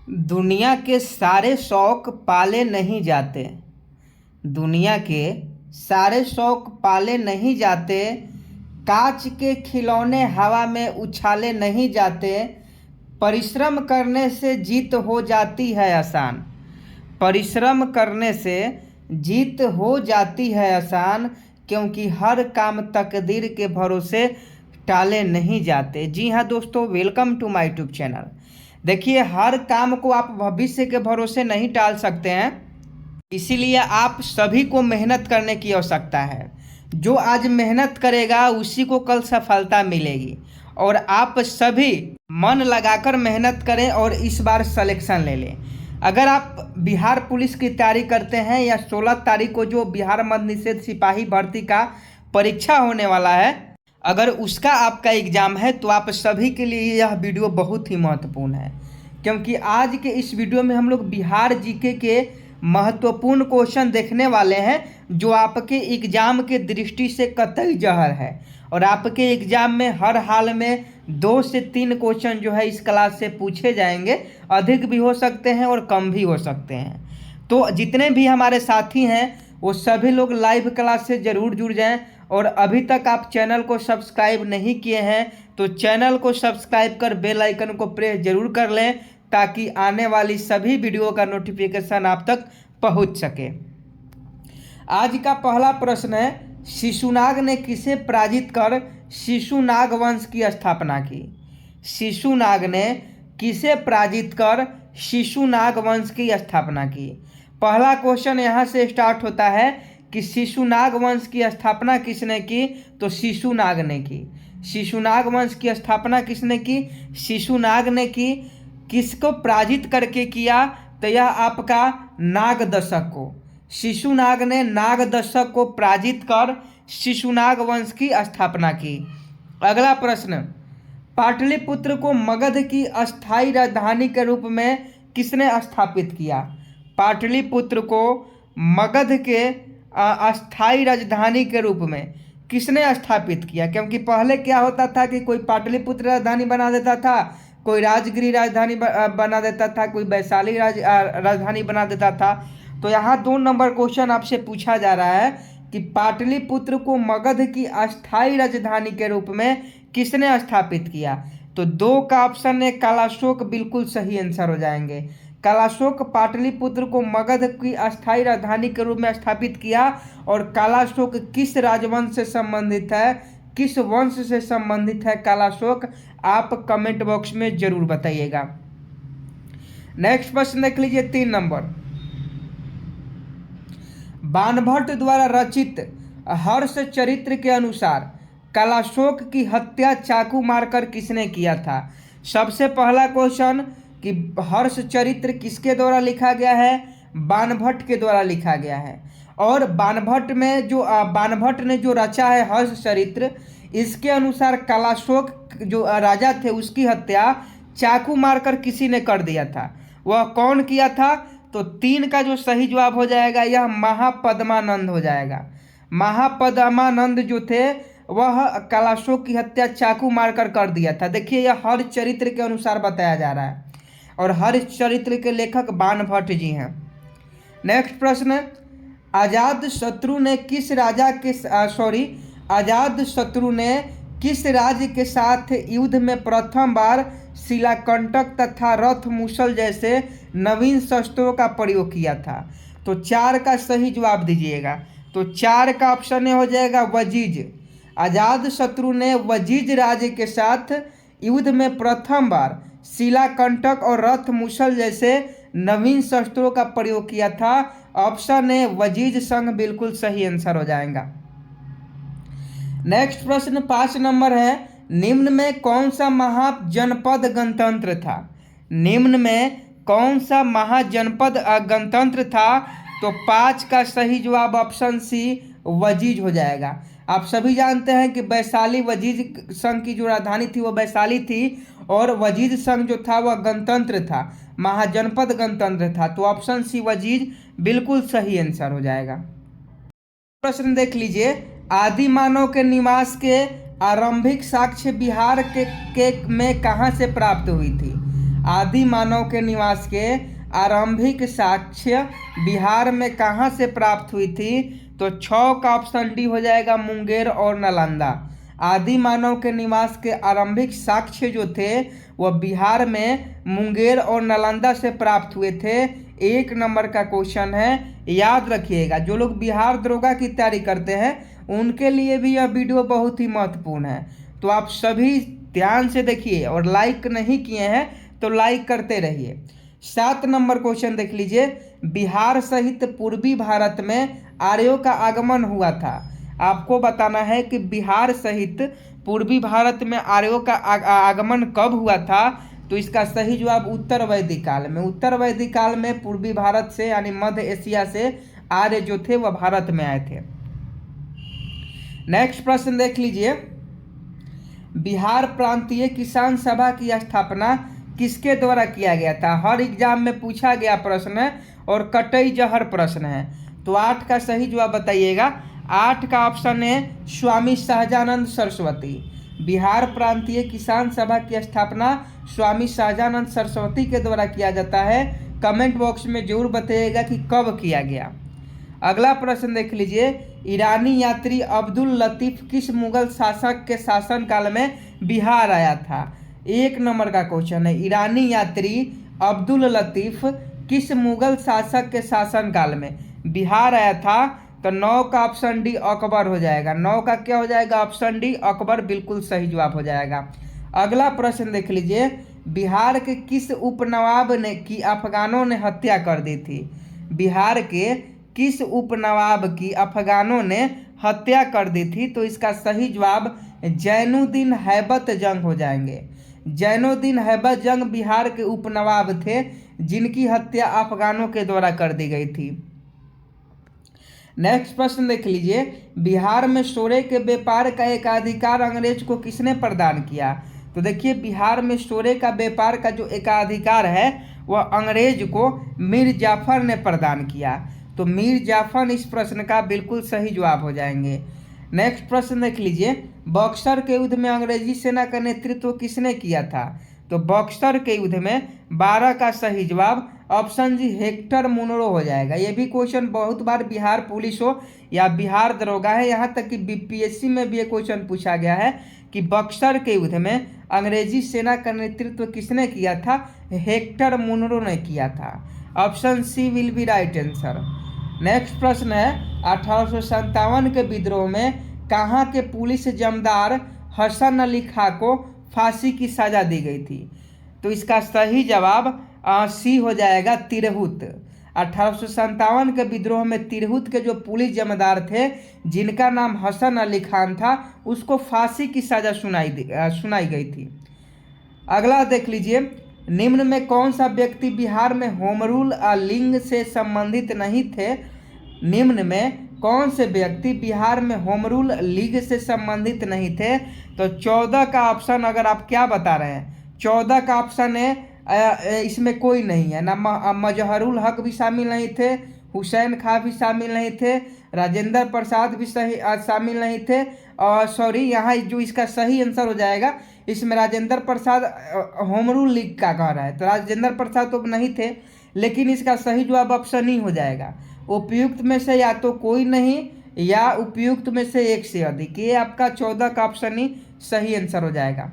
दुनिया के सारे शौक पाले नहीं जाते। दुनिया के सारे शौक पाले नहीं जाते। कांच के खिलौने हवा में उछाले नहीं जाते। परिश्रम करने से जीत हो जाती है आसान। परिश्रम करने से जीत हो जाती है आसान, क्योंकि हर काम तकदीर के भरोसे टाले नहीं जाते। जी हाँ दोस्तों, welcome to my YouTube channel. देखिए, हर काम को आप भविष्य के भरोसे नहीं टाल सकते हैं, इसीलिए आप सभी को मेहनत करने की आवश्यकता है। जो आज मेहनत करेगा उसी को कल सफलता मिलेगी, और आप सभी मन लगाकर मेहनत करें और इस बार सिलेक्शन ले लें। अगर आप बिहार पुलिस की तैयारी करते हैं या 16 तारीख को जो बिहार मद्य निषेध सिपाही भर्ती का परीक्षा होने वाला है, अगर उसका आपका एग्ज़ाम है तो आप सभी के लिए यह वीडियो बहुत ही महत्वपूर्ण है, क्योंकि आज के इस वीडियो में हम लोग बिहार जीके के महत्वपूर्ण क्वेश्चन देखने वाले हैं, जो आपके एग्ज़ाम के दृष्टि से कतई जहर है। और आपके एग्ज़ाम में हर हाल में 2 से 3 क्वेश्चन जो है इस क्लास से पूछे जाएंगे। अधिक भी हो सकते हैं और कम भी हो सकते हैं। तो जितने भी हमारे साथी हैं वो सभी लोग लाइव क्लास से ज़रूर जुड़ जाएं। और अभी तक आप चैनल को सब्सक्राइब नहीं किए हैं तो चैनल को सब्सक्राइब कर बेल आइकन को प्रेस जरूर कर लें, ताकि आने वाली सभी वीडियो का नोटिफिकेशन आप तक पहुंच सके। आज का पहला प्रश्न है, शिशुनाग ने किसे पराजित कर शिशुनाग वंश की स्थापना की? शिशुनाग ने किसे पराजित कर शिशुनाग वंश की स्थापना की? पहला क्वेश्चन यहाँ से स्टार्ट होता है कि शिशुनाग वंश की स्थापना किसने की? तो शिशुनाग ने की। शिशुनाग वंश की स्थापना किसने की? शिशुनाग ने की। किसको पराजित करके किया? तो यह आपका नागदशक को। शिशुनाग ने नागदशक को पराजित कर शिशुनाग वंश की स्थापना की। अगला प्रश्न, पाटलिपुत्र को मगध की अस्थायी राजधानी के रूप में किसने स्थापित किया? पाटलिपुत्र को मगध के अस्थायी राजधानी के रूप में किसने स्थापित किया? क्योंकि पहले क्या होता था कि कोई पाटलिपुत्र राजधानी बना देता था, कोई राजगिरी राजधानी बना देता था, कोई वैशाली राजधानी बना देता था। तो यहाँ 2 नंबर क्वेश्चन आपसे पूछा जा रहा है कि पाटलिपुत्र को मगध की अस्थायी राजधानी के रूप में किसने स्थापित किया? तो 2 का ऑप्शन है कालाशोक, बिल्कुल सही आंसर हो जाएंगे। कालाशोक पाटलिपुत्र को मगध की अस्थायी राजधानी के रूप में स्थापित किया। और कालाशोक किस राजवंश से संबंधित है, किस वंश से संबंधित है कालाशोक, आप कमेंट बॉक्स में जरूर बताइएगा। नेक्स्ट प्रश्न देख लीजिए, 3 नंबर। बाणभट्ट द्वारा रचित हर्ष चरित्र के अनुसार कालाशोक की हत्या चाकू मारकर किसने किया था? सबसे पहला क्वेश्चन कि हर्ष चरित्र किसके द्वारा लिखा गया है? बाणभट्ट के द्वारा लिखा गया है। और बाणभट्ट ने जो रचा है हर्ष चरित्र, इसके अनुसार कालाशोक जो राजा थे उसकी हत्या चाकू मारकर किसी ने कर दिया था। वह कौन किया था? तो 3 का जो सही जवाब हो जाएगा यह महापद्मानंद हो जाएगा। महापद्मानंद जो थे वह कालाशोक की हत्या चाकू मारकर कर दिया था। देखिए, यह हर चरित्र के अनुसार बताया जा रहा है, और हर चरित्र के लेखक बाणभट्ट जी हैं। नेक्स्ट प्रश्न, अजात शत्रु ने किस राज्य के साथ युद्ध में प्रथम बार शिलाकंटक तथा रथ मूसल जैसे नवीन शस्त्रों का प्रयोग किया था? तो 4 का सही जवाब दीजिएगा। तो 4 का ऑप्शन हो जाएगा वजीज। अजात शत्रु ने वजीज राज्य के साथ युद्ध में प्रथम बार शिलाकंटक और रथ मूसल जैसे नवीन शस्त्रों का प्रयोग किया था। ऑप्शन ए वजीज संघ बिल्कुल सही आंसर हो जाएगा। नेक्स्ट प्रश्न 5 नंबर है, निम्न में कौन सा महाजनपद गणतंत्र था? निम्न में कौन सा महाजनपद गणतंत्र था? तो 5 का सही जवाब ऑप्शन सी वजीज हो जाएगा। आप सभी जानते हैं कि वैशाली वजीज संघ की जो राजधानी थी वो वैशाली थी, और वजीज संघ जो था वह गणतंत्र था, महाजनपद गणतंत्र था। तो ऑप्शन सी वजीज बिल्कुल सही आंसर हो जाएगा। प्रश्न देख लीजिए, आदि मानव के निवास के आरंभिक साक्ष्य बिहार के में कहाँ से प्राप्त हुई थी? आदि मानव के निवास के आरंभिक साक्ष्य बिहार में कहाँ से प्राप्त हुई थी? तो 6 का ऑप्शन डी हो जाएगा, मुंगेर और नालंदा। आदि मानव के निवास के आरंभिक साक्ष्य जो थे वह बिहार में मुंगेर और नालंदा से प्राप्त हुए थे। 1 नंबर का क्वेश्चन है, याद रखिएगा। जो लोग बिहार दरोगा की तैयारी करते हैं उनके लिए भी यह वीडियो बहुत ही महत्वपूर्ण है, तो आप सभी ध्यान से देखिए और लाइक नहीं किए हैं तो लाइक करते रहिए। 7 नंबर क्वेश्चन देख लीजिए, बिहार सहित पूर्वी भारत में आर्यों का आगमन हुआ था। आपको बताना है कि बिहार सहित पूर्वी भारत में आर्यों का आगमन कब हुआ था? तो इसका सही जवाब उत्तर वैदिक काल में। उत्तर वैदिक काल में पूर्वी भारत से यानी मध्य एशिया से आर्य जो थे वह भारत में आए थे। नेक्स्ट प्रश्न देख लीजिए, बिहार प्रांतीय किसान सभा की स्थापना किसके द्वारा किया गया था? हर एग्जाम में पूछा गया प्रश्न है और कटई जहर प्रश्न है, तो 8 का सही जवाब बताइएगा। 8 का ऑप्शन है स्वामी सहजानंद सरस्वती। बिहार प्रांतीय किसान सभा की स्थापना स्वामी सहजानंद सरस्वती के द्वारा किया जाता है। कमेंट बॉक्स में जरूर बताइएगा कि कब किया गया। अगला प्रश्न देख लीजिए, ईरानी यात्री अब्दुल लतीफ किस मुगल शासक के शासनकाल में बिहार आया था? 1 नंबर का क्वेश्चन है, ईरानी यात्री अब्दुल लतीफ किस मुगल शासक के शासनकाल में बिहार आया था? तो 9 का ऑप्शन डी अकबर हो जाएगा। 9 का क्या हो जाएगा? ऑप्शन डी अकबर बिल्कुल सही जवाब हो जाएगा। अगला प्रश्न देख लीजिए, बिहार के किस उपनवाब ने की अफगानों ने हत्या कर दी थी? बिहार के किस उपनवाब की अफगानों ने हत्या कर दी थी? तो इसका सही जवाब जैनुद्दीन हैबत जंग हो जाएंगे। जैनुद्दीन हैबत जंग बिहार के उपनवाब थे जिनकी हत्या अफगानों के द्वारा कर दी गई थी। नेक्स्ट प्रश्न देख लीजिए, बिहार में सोरे के व्यापार का एकाधिकार अंग्रेज को किसने प्रदान किया? तो देखिए, बिहार में सोरे का व्यापार का जो एकाधिकार है वह अंग्रेज को मीर जाफर ने प्रदान किया। तो मीर जाफर इस प्रश्न का बिल्कुल सही जवाब हो जाएंगे। नेक्स्ट प्रश्न देख लीजिए, बक्सर के युद्ध में अंग्रेजी सेना का नेतृत्व किसने किया था? तो बक्सर के युद्ध में 12 का सही जवाब ऑप्शन जी हेक्टर मुनरो हो जाएगा। ये भी क्वेश्चन बहुत बार बिहार पुलिस हो या बिहार दरोगा है, यहाँ तक कि बीपीएससी में भी ये क्वेश्चन पूछा गया है कि बक्सर के युद्ध में अंग्रेजी सेना का नेतृत्व किसने किया था? हेक्टर मुनरो ने किया था। Option C will be right answer. Next प्रश्न है, 1857 के विद्रोह में कहाँ के पुलिस जमदार हसन अली खां को फांसी की सजा दी गई थी? तो इसका सही जवाब सी हो जाएगा, तिरहुत। 1857 के विद्रोह में तिरहुत के जो पुलिस जमदार थे जिनका नाम हसन अली खान था उसको फांसी की सजा सुनाई गई थी। अगला देख लीजिए, निम्न में कौन सा व्यक्ति बिहार में होम रूल लिंग से संबंधित नहीं थे? निम्न में कौन से व्यक्ति बिहार में होम रूल लीग से संबंधित नहीं थे? तो 14 का ऑप्शन अगर आप क्या बता रहे हैं, 14 का ऑप्शन है इसमें कोई नहीं है ना। मजहरुल हक भी शामिल नहीं थे, हुसैन खां भी शामिल नहीं थे, राजेंद्र प्रसाद भी शामिल नहीं थे। और सॉरी, यहाँ जो इसका सही आंसर हो जाएगा, इसमें Rajendra Prasad home rule league का कह रहा है, तो राजेंद्र प्रसाद तो नहीं थे, लेकिन इसका सही जवाब ऑप्शन ही हो जाएगा। उपयुक्त में से या तो कोई नहीं या उपयुक्त में से एक से अधिक, ये आपका 14 का ऑप्शन ही सही आंसर हो जाएगा।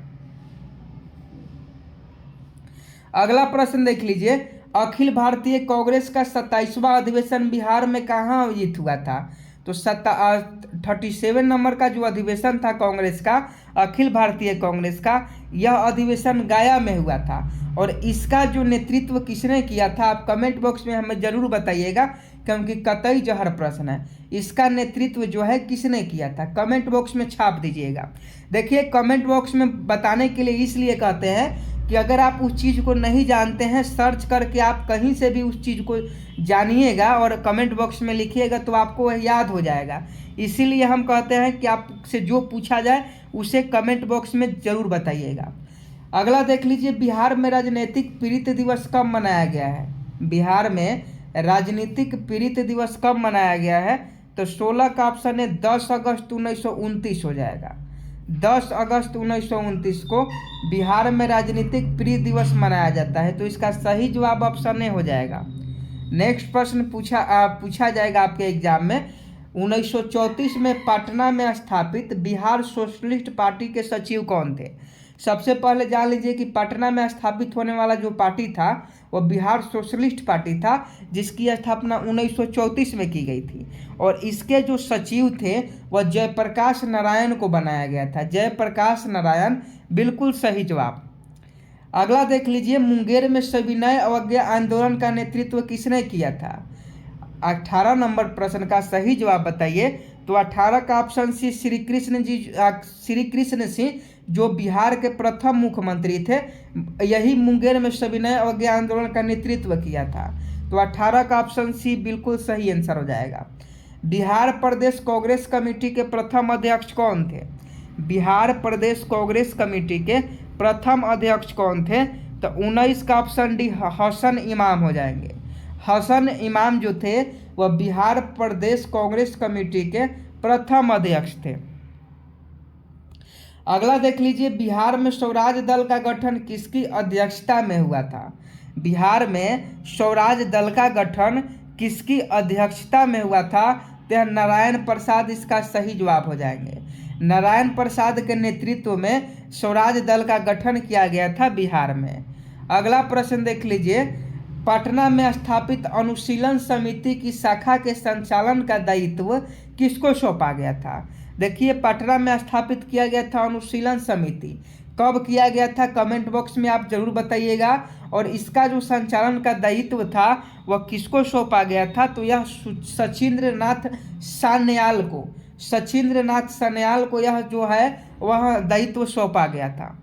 अगला प्रश्न देख लीजिए, अखिल भारतीय कांग्रेस का 27वां अधिवेशन बिहार में कहाँ आयोजित हुआ था? तो 37 नंबर का जो अधिवेशन था कांग्रेस का, अखिल भारतीय कांग्रेस का, यह अधिवेशन गया में हुआ था। और इसका जो नेतृत्व किसने किया था आप कमेंट बॉक्स में हमें जरूर बताइएगा, क्योंकि कतई जहर प्रश्न है। इसका नेतृत्व जो है किसने किया था, कमेंट बॉक्स में छाप दीजिएगा। देखिए, कमेंट बॉक्स में बताने के लिए इसलिए कहते हैं कि अगर आप उस चीज़ को नहीं जानते हैं, सर्च करके आप कहीं से भी उस चीज़ को जानिएगा और कमेंट बॉक्स में लिखिएगा तो आपको वह याद हो जाएगा। इसीलिए हम कहते हैं कि आपसे जो पूछा जाए उसे कमेंट बॉक्स में ज़रूर बताइएगा। अगला देख लीजिए, बिहार में राजनीतिक पीड़ित दिवस कब मनाया गया है? बिहार में राजनीतिक पीड़ित दिवस कब मनाया गया है? तो 16 का ऑप्शन है 10 अगस्त 1929 हो जाएगा। 10 अगस्त 1929 को बिहार में राजनीतिक प्रिय दिवस मनाया जाता है। तो इसका सही जवाब ऑप्शन ए हो जाएगा। नेक्स्ट प्रश्न पूछा जाएगा आपके एग्जाम में। 1934 में पटना में स्थापित बिहार सोशलिस्ट पार्टी के सचिव कौन थे? सबसे पहले जान लीजिए कि पटना में स्थापित होने वाला जो पार्टी था वह बिहार सोशलिस्ट पार्टी था, जिसकी स्थापना 1934 में की गई थी। और इसके जो सचिव थे वह जयप्रकाश नारायण को बनाया गया था। जयप्रकाश नारायण, बिल्कुल सही जवाब। अगला देख लीजिए, मुंगेर में सविनय अवज्ञा आंदोलन का नेतृत्व किसने किया था? 18 नंबर प्रश्न का सही जवाब बताइए। तो 18 का ऑप्शन सी श्री कृष्ण सिंह, जो बिहार के प्रथम मुख्यमंत्री थे, यही मुंगेर में सविनय अवज्ञा आंदोलन का नेतृत्व किया था। तो 18 का ऑप्शन सी बिल्कुल सही आंसर हो जाएगा। बिहार प्रदेश कांग्रेस कमेटी के प्रथम अध्यक्ष कौन थे? बिहार प्रदेश कांग्रेस कमेटी के प्रथम अध्यक्ष कौन थे? तो 19 का ऑप्शन डी हसन इमाम हो जाएंगे। हसन इमाम जो थे वह बिहार प्रदेश कांग्रेस कमेटी के प्रथम अध्यक्ष थे। अगला देख लीजिए, बिहार में स्वराज दल का गठन किसकी अध्यक्षता में हुआ था? बिहार में स्वराज दल का गठन किसकी अध्यक्षता में हुआ था? तो नारायण प्रसाद इसका सही जवाब हो जाएंगे। नारायण प्रसाद के नेतृत्व में स्वराज दल का गठन किया गया था बिहार में। अगला प्रश्न देख लीजिए, पटना में स्थापित अनुशीलन समिति की शाखा के संचालन का दायित्व किसको सौंपा गया था? देखिए, पटना में स्थापित किया गया था अनुशीलन समिति। कब किया गया था? कमेंट बॉक्स में आप जरूर बताइएगा। और इसका जो संचालन का दायित्व था वह किसको सौंपा गया था? तो यह सचिंद्र नाथ सान्याल को यह जो है वह दायित्व सौंपा गया था।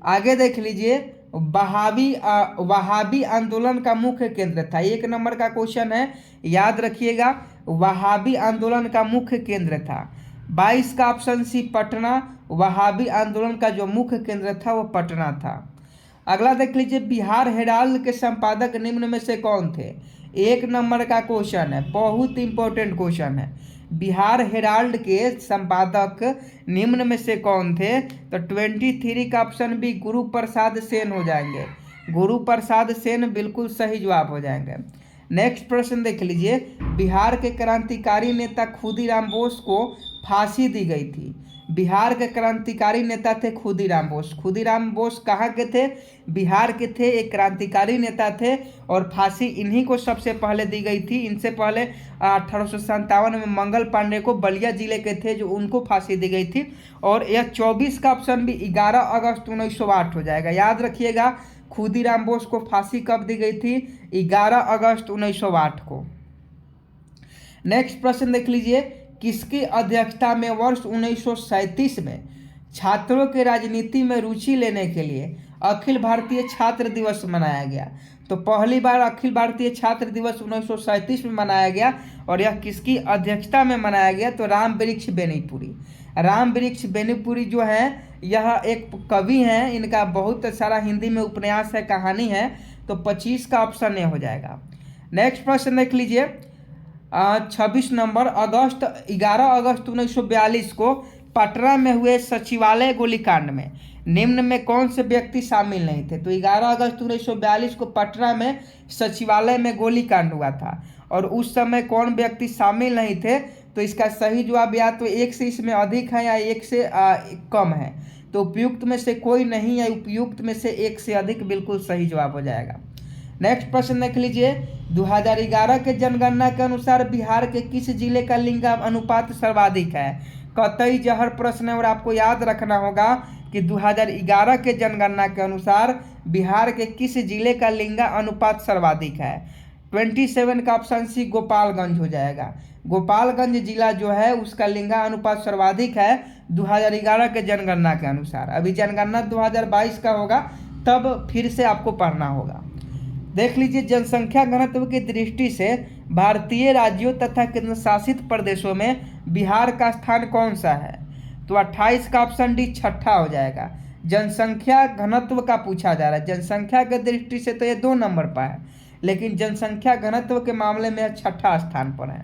आगे देख लीजिए, वहाबी आंदोलन का मुख्य केंद्र था। 1 नंबर का क्वेश्चन है, याद रखिएगा, वहाबी आंदोलन का मुख्य केंद्र था। 22 का ऑप्शन सी पटना, वहाबी आंदोलन का जो मुख्य केंद्र था वो पटना था। अगला देख लीजिए, बिहार हेराल्ड के संपादक निम्न में से कौन थे? 1 नंबर का क्वेश्चन है, बहुत इंपॉर्टेंट क्वेश्चन है। बिहार हेराल्ड के संपादक निम्न में से कौन थे? तो 23 का ऑप्शन बी गुरु प्रसाद सेन हो जाएंगे। गुरु प्रसाद सेन बिल्कुल सही जवाब हो जाएंगे। नेक्स्ट प्रश्न देख लीजिए, बिहार के क्रांतिकारी नेता खुदीराम बोस को फांसी दी गई थी। बिहार के क्रांतिकारी नेता थे खुदीराम बोस। खुदीराम बोस कहाँ के थे? बिहार के थे, एक क्रांतिकारी नेता थे और फांसी इन्हीं को सबसे पहले दी गई थी। इनसे पहले 1857 में मंगल पांडे को, बलिया जिले के थे, जो उनको फांसी दी गई थी। और यह 24 का ऑप्शन भी 11 अगस्त 1908 हो जाएगा। याद रखिएगा, खुदीराम बोस को फांसी कब दी गई थी? 11 अगस्त 1908 को। नेक्स्ट प्रश्न देख लीजिए, किसकी अध्यक्षता में वर्ष 1937 में छात्रों के राजनीति में रुचि लेने के लिए अखिल भारतीय छात्र दिवस मनाया गया? तो पहली बार अखिल भारतीय छात्र दिवस 1937 में मनाया गया। और यह किसकी अध्यक्षता में मनाया गया? तो राम वृक्ष बेनीपुरी। राम वृक्ष बेनीपुरी जो है, यह एक कवि हैं, इनका बहुत सारा हिंदी में उपन्यास है, कहानी है। तो 25 का ऑप्शन ए हो जाएगा। नेक्स्ट प्रश्न देख लीजिए, 26 नंबर, 11 अगस्त 1942 को पटना में हुए सचिवालय गोलीकांड में निम्न में कौन से व्यक्ति शामिल नहीं थे? तो 11 अगस्त 1942 को पटना में सचिवालय में गोलीकांड हुआ था और उस समय कौन व्यक्ति शामिल नहीं थे? तो इसका सही जवाब या तो 1 से इसमें अधिक है या 1 से कम है। तो उपयुक्त में से कोई नहीं है, उपयुक्त में से 1 से अधिक बिल्कुल सही जवाब हो जाएगा। नेक्स्ट प्रश्न देख लीजिए, 2011 के जनगणना के अनुसार बिहार के किस जिले का लिंग अनुपात सर्वाधिक है? कतई जहर प्रश्न है और आपको याद रखना होगा कि 2011 के जनगणना के अनुसार बिहार के किस जिले का लिंग अनुपात सर्वाधिक है? 27 का ऑप्शन सी गोपालगंज हो जाएगा। गोपालगंज जिला जो है उसका लिंग अनुपात सर्वाधिक है 2011 के जनगणना के अनुसार। अभी जनगणना 2022 का होगा, तब फिर से आपको पढ़ना होगा। देख लीजिए, जनसंख्या घनत्व की दृष्टि से भारतीय राज्यों तथा केंद्र शासित प्रदेशों में बिहार का स्थान कौन सा है? तो 28 का ऑप्शन डी छठा हो जाएगा। जनसंख्या घनत्व का पूछा जा रहा है। जनसंख्या की दृष्टि से तो ये 2 नंबर पर है, लेकिन जनसंख्या घनत्व के मामले में छठा स्थान पर है।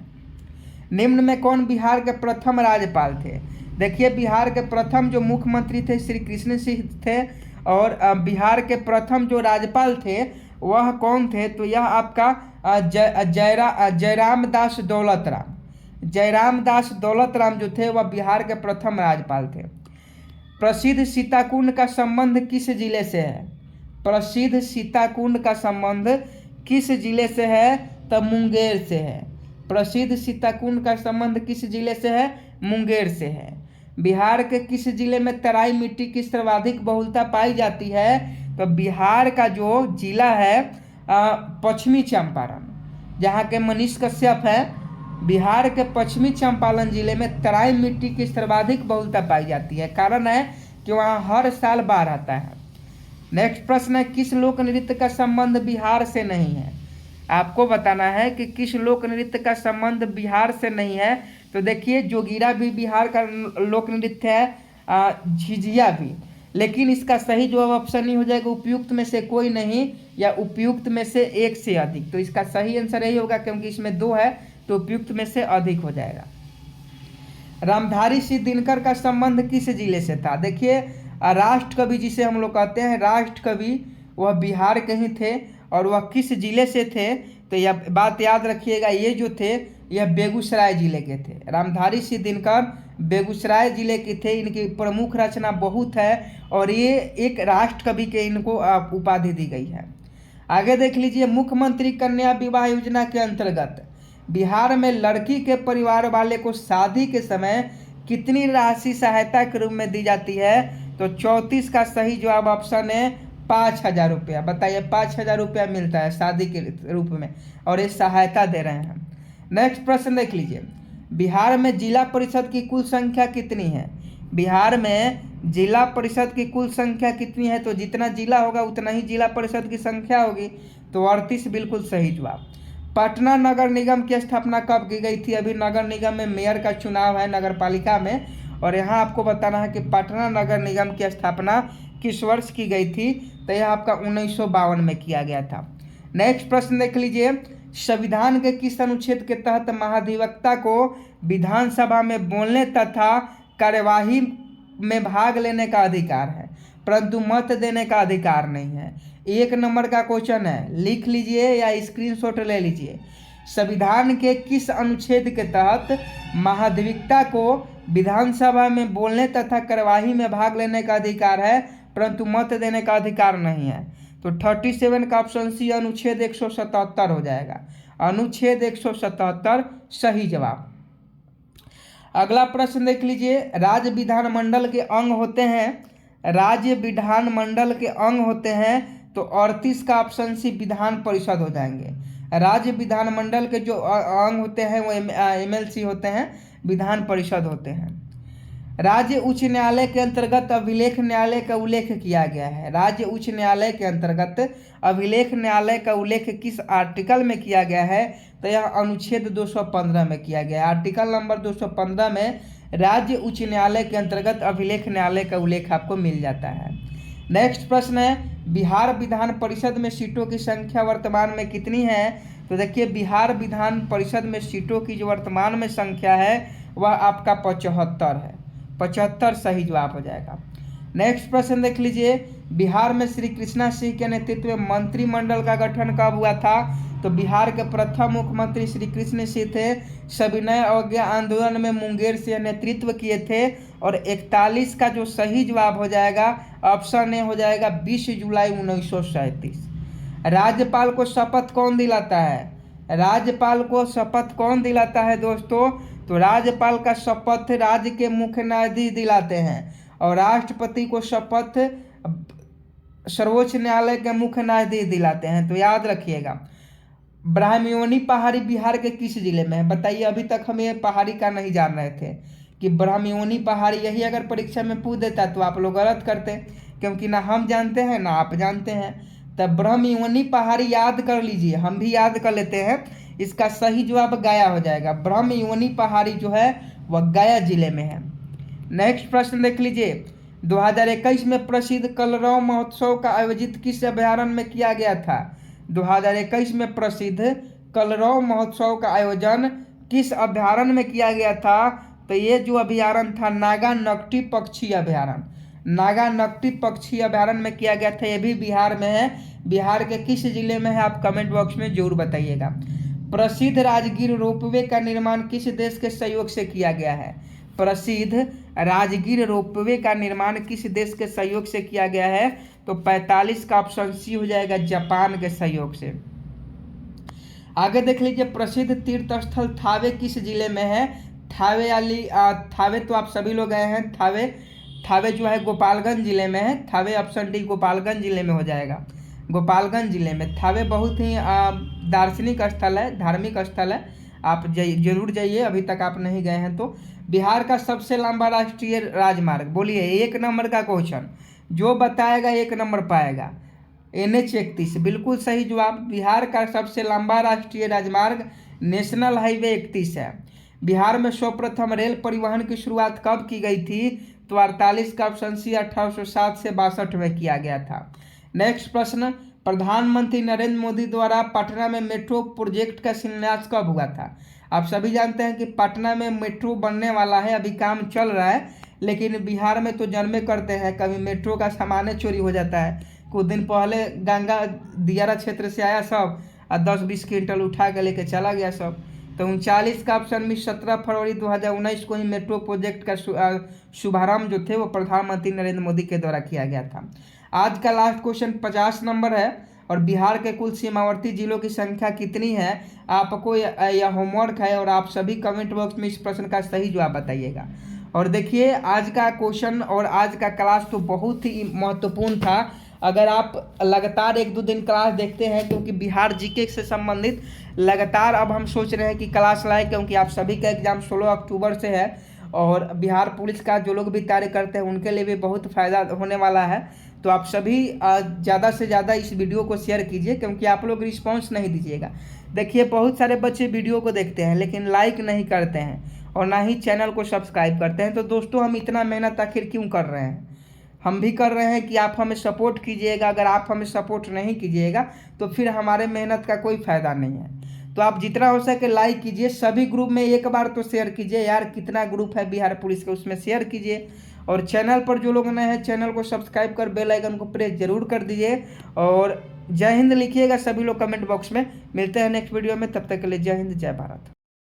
निम्न में कौन बिहार के प्रथम राज्यपाल थे? देखिए बिहार के प्रथम जो मुख्यमंत्री थे श्री कृष्ण सिंह थे, और बिहार के प्रथम जो राज्यपाल थे वह कौन थे, तो यह आपका जयराम दास दौलत राम। जयराम दास दौलत राम जो थे वह बिहार के प्रथम राज्यपाल थे। प्रसिद्ध सीताकुंड का संबंध किस जिले से है? प्रसिद्ध सीताकुंड का संबंध किस जिले से है? तो मुंगेर से है। प्रसिद्ध सीताकुंड का संबंध किस जिले से है? मुंगेर से है। बिहार के किस जिले में तराई मिट्टी की सर्वाधिक बहुलता पाई जाती है? तो बिहार का जो जिला है पश्चिमी चंपारण, जहाँ के मनीष कश्यप है, बिहार के पश्चिमी चंपारण जिले में तराई मिट्टी की सर्वाधिक बहुलता पाई जाती है। कारण है कि वहाँ हर साल बाढ़ आता है। नेक्स्ट प्रश्न है, किस लोक नृत्य का संबंध बिहार से नहीं है? आपको बताना है कि किस लोक नृत्य का संबंध बिहार से नहीं है। तो देखिए जोगीरा भी बिहार का लोक नृत्य है, झिझिया भी, लेकिन इसका सही जवाब ऑप्शन नहीं हो जाएगा उपयुक्त में से कोई नहीं या उपयुक्त में से एक से अधिक। तो इसका सही आंसर यही होगा, क्योंकि इसमें 2 है तो उपयुक्त में से अधिक हो जाएगा। रामधारी सिंह दिनकर का संबंध किस जिले से था? देखिए राष्ट्र कवि जिसे हम लोग कहते हैं राष्ट्र कवि, वह बिहार के ही थे। और वह किस जिले से थे? तो यह बात याद रखिएगा, ये जो थे यह बेगूसराय जिले के थे। रामधारी सिंह दिनकर बेगूसराय जिले के थे। इनकी प्रमुख रचना बहुत है और ये एक राष्ट्र कवि के इनको उपाधि दी गई है। आगे देख लीजिए, मुख्यमंत्री कन्या विवाह योजना के अंतर्गत बिहार में लड़की के परिवार वाले को शादी के समय कितनी राशि सहायता के रूप में दी जाती है? तो 34 का सही जवाब ऑप्शन है 5,000 रुपया। बताइए 5,000 रुपया मिलता है शादी के रूप में और ये सहायता दे रहे हैं। नेक्स्ट प्रश्न देख लीजिए, बिहार में जिला परिषद की कुल संख्या कितनी है? बिहार में जिला परिषद की कुल संख्या कितनी है? तो जितना जिला होगा उतना ही जिला परिषद की संख्या होगी। तो 38 बिल्कुल सही जवाब। पटना नगर निगम की स्थापना कब की गई थी? अभी नगर निगम में मेयर का चुनाव है नगर पालिका में, और यहाँ आपको बताना है कि पटना नगर निगम की स्थापना किस वर्ष की गई थी? तो यह आपका 1952 में किया गया था। नेक्स्ट प्रश्न देख लीजिए, संविधान के किस अनुच्छेद के तहत महाधिवक्ता को विधानसभा में बोलने तथा कार्यवाही में भाग लेने का अधिकार है, परंतु मत देने का अधिकार नहीं है? 1 नंबर का क्वेश्चन है, लिख लीजिए या स्क्रीनशॉट ले लीजिए। संविधान के किस अनुच्छेद के तहत महाधिवक्ता को विधानसभा में बोलने तथा कार्यवाही में भाग लेने का अधिकार है, परंतु मत देने का अधिकार नहीं है? तो 37 का ऑप्शन सी अनुच्छेद 177 हो जाएगा। अनुच्छेद 177 सही जवाब। अगला प्रश्न देख लीजिए, राज्य विधानमंडल के अंग होते हैं, राज्य विधानमंडल के अंग होते हैं, तो 38 का ऑप्शन सी विधान परिषद हो जाएंगे। राज्य विधानमंडल के जो अंग होते हैं वो MLC होते हैं, विधान परिषद होते हैं। राज्य उच्च न्यायालय के अंतर्गत अभिलेख न्यायालय का उल्लेख किया गया है। राज्य उच्च न्यायालय के अंतर्गत अभिलेख न्यायालय का उल्लेख किस आर्टिकल में किया गया है? तो यह अनुच्छेद 215 में किया गया है। आर्टिकल नंबर 215 में राज्य उच्च न्यायालय के अंतर्गत अभिलेख न्यायालय का उल्लेख आपको मिल जाता है। नेक्स्ट प्रश्न है, बिहार विधान परिषद में सीटों की संख्या वर्तमान में कितनी है? तो देखिए बिहार विधान परिषद में सीटों की जो वर्तमान में संख्या है वह आपका 75 है। 75 सही जवाब हो जाएगा। नेक्स्ट प्रश्न देख लीजिए, बिहार में श्री कृष्णा सिंह के नेतृत्व में मंत्रिमंडल का गठन कब हुआ था? तो बिहार के प्रथम मुख्यमंत्री श्री कृष्ण सिंह थे। सविनय अवज्ञा आंदोलन में मुंगेर से नेतृत्व किए थे। और 41 का जो सही जवाब हो जाएगा ऑप्शन ए हो जाएगा 20 जुलाई 1937। राज्यपाल को शपथ कौन दिलाता है? राज्यपाल को शपथ कौन दिलाता है दोस्तों? तो राज्यपाल का शपथ राज्य के मुख्य न्यायाधीश दिलाते हैं और राष्ट्रपति को शपथ सर्वोच्च न्यायालय के मुख्य न्यायाधीश दिलाते हैं। तो याद रखिएगा। ब्राह्मणी पहाड़ी बिहार के किस जिले में है? बताइए, अभी तक हम ये पहाड़ी का नहीं जान रहे थे कि ब्राह्मणी पहाड़ी, यही अगर परीक्षा में पूछ देता तो आप लोग गलत करते, क्योंकि ना हम जानते हैं ना आप जानते हैं। तब ब्राह्मणी पहाड़ी याद कर लीजिए, हम भी याद कर लेते हैं। इसका सही जवाब गया हो जाएगा। ब्राह्मणी पहाड़ी जो है वह गया जिले में है। नेक्स्ट प्रश्न देख लीजिए, 2021 में प्रसिद्ध कलरव महोत्सव का आयोजित किस अभयारण्य में किया गया था? 2021 में प्रसिद्ध कलरव महोत्सव का आयोजन किस अभयारण्य में किया गया था? तो ये जो अभयारण्य था नागा नकटी पक्षी अभयारण्य, नागा नकटी पक्षी अभयारण्य में किया गया था। ये भी बिहार में है। बिहार के किस जिले में है आप कमेंट बॉक्स में जरूर बताइएगा। प्रसिद्ध राजगीर रोपवे का निर्माण किस देश के सहयोग से किया गया है? प्रसिद्ध राजगीर रोपवे का निर्माण किस देश के सहयोग से किया गया है? तो 45 का ऑप्शन सी हो जाएगा, जापान के सहयोग से। आगे देख लीजिए, प्रसिद्ध तीर्थ स्थल थावे किस जिले में है? थावे तो आप सभी लोग गए हैं। थावे जो है गोपालगंज जिले में है। थावे ऑप्शन डी गोपालगंज जिले में हो जाएगा। गोपालगंज जिले में थावे बहुत ही दार्शनिक स्थल है, धार्मिक स्थल है। आप जरूर जाइए, अभी तक आप नहीं गए हैं तो। बिहार का सबसे लंबा राष्ट्रीय राजमार्ग, बोलिए 1 नंबर का क्वेश्चन, जो बताएगा 1 नंबर पाएगा। NH-31 बिल्कुल सही जवाब। बिहार का सबसे लंबा राष्ट्रीय राजमार्ग नेशनल हाईवे 31 है। बिहार में सर्वप्रथम रेल परिवहन की शुरुआत कब की गई थी? तो 48 का ऑप्शन सी 1807 से 62 में किया गया था। नेक्स्ट प्रश्न, प्रधानमंत्री नरेंद्र मोदी द्वारा पटना में मेट्रो प्रोजेक्ट का शिलान्यास कब हुआ था? आप सभी जानते हैं कि पटना में मेट्रो बनने वाला है, अभी काम चल रहा है। लेकिन बिहार में तो जन्मे करते हैं, कभी मेट्रो का सामान चोरी हो जाता है। कुछ दिन पहले गंगा दियारा क्षेत्र से आया सब और 10-20 क्विंटल उठा के लेके चला गया सब। तो 39 का ऑप्शन में 17 फरवरी 2019 को ही मेट्रो प्रोजेक्ट का शुभारंभ जो थे वो प्रधानमंत्री नरेंद्र मोदी के द्वारा किया गया था। आज का लास्ट क्वेश्चन 50 नंबर है और बिहार के कुल सीमावर्ती जिलों की संख्या कितनी है? आपको यह होमवर्क है और आप सभी कमेंट बॉक्स में इस प्रश्न का सही जवाब बताइएगा। और देखिए, आज का क्वेश्चन और आज का क्लास तो बहुत ही महत्वपूर्ण था। अगर आप लगातार 1-2 दिन क्लास देखते हैं, क्योंकि बिहार जीके से संबंधित लगातार अब हम सोच रहे हैं कि क्लास लाएं, क्योंकि आप सभी का एग्जाम 16 अक्टूबर से है और बिहार पुलिस का जो लोग भी तैयारी करते हैं उनके लिए भी बहुत फ़ायदा होने वाला है। तो आप सभी ज़्यादा से ज़्यादा इस वीडियो को शेयर कीजिए, क्योंकि आप लोग रिस्पॉन्स नहीं दीजिएगा। देखिए, बहुत सारे बच्चे वीडियो को देखते हैं लेकिन लाइक नहीं करते हैं और ना ही चैनल को सब्सक्राइब करते हैं। तो दोस्तों, हम इतना मेहनत आखिर क्यों कर रहे हैं? हम भी कर रहे हैं कि आप हमें सपोर्ट कीजिएगा। अगर आप हमें सपोर्ट नहीं कीजिएगा तो फिर हमारे मेहनत का कोई फ़ायदा नहीं है। तो आप जितना हो सके लाइक कीजिए, सभी ग्रुप में एक बार तो शेयर कीजिए यार। कितना ग्रुप है बिहार पुलिस के, उसमें शेयर कीजिए। और चैनल पर जो लोग नए हैं चैनल को सब्सक्राइब कर बेल आइकन को प्रेस जरूर कर दीजिए। और जय हिंद लिखिएगा सभी लोग कमेंट बॉक्स में। मिलते हैं नेक्स्ट वीडियो में, तब तक के लिए जय हिंद, जय भारत।